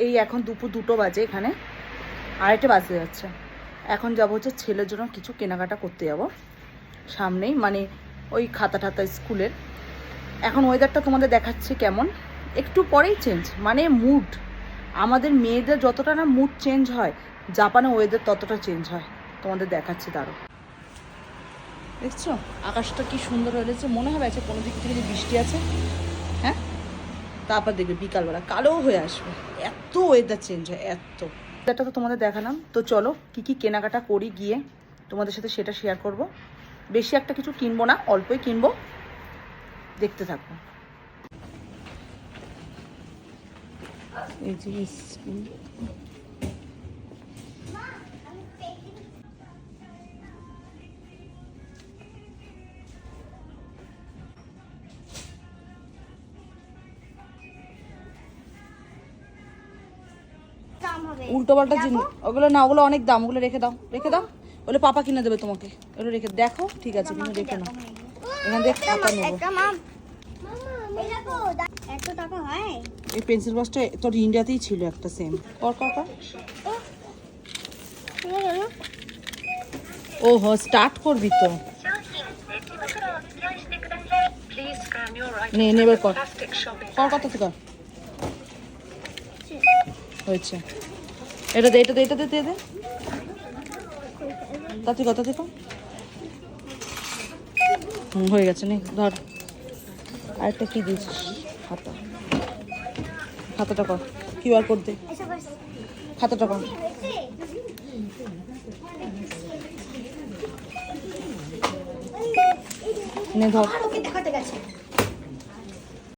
এই এখন দুপুর 2টো বাজে, এখানে 2:30 বাজতে যাচ্ছে। এখন যাবো হচ্ছে ছেলের জন্য কিছু কেনাকাটা করতে যাব সামনেই, মানে ওই খাতা টাতা স্কুলের। এখন ওয়েদারটা তোমাদের দেখাচ্ছি কেমন, একটু পরেই চেঞ্জ, মানে মুড আমাদের মেয়েদের যতটা না মুড চেঞ্জ হয়, জাপানে ওয়েদার ততটা চেঞ্জ হয়। তোমাদের দেখাচ্ছি দাঁড়ো। দেখছো আকাশটা কি সুন্দর হয়েছে, মনে হবে আছে কোনো দিক থেকে যে বৃষ্টি আছে। হ্যাঁ, তারপর দেখবে বিকালবেলা কালো হয়ে আসবে, এত ওয়েদার চেঞ্জ হয় এত। এটা তো তোমাদের দেখালাম, তো চলো কি কি কেনাকাটা করি গিয়ে তোমাদের সাথে সেটা শেয়ার করব। বেশি একটা কিছু কিনবো না, অল্পই কিনবো, দেখতে থাকবো। এই যে উল্টো পাল্টা জিনিস, ওগুলো না, ওগুলো অনেক দাম, ওগুলো রেখে দাও, রেখে দাও, ওগুলো পাপা কিনে দেবে তোমাকে, ওগুলো রেখে দেখো। ঠিক আছে, কিন্তু রেখে নাও, এখান থেকে খাতা নেবো। এই পেন্সিল বক্সটা তোর ইন্ডিয়াতেই ছিল একটা সেম। কর কর কর। ও হো, স্টার্ট করবি তো, নে নেবার কর কর, কত কর হয়েছে। এটা দে, এটা দে, এটা দে, দে দে, তাতে কত থেকে হয়ে গেছে। নে ধর, আরেকটা কি দিয়েছিস, খাতা, খাতাটা কর, কিউআর কোড দে, খাতাটা কর। নে ধর,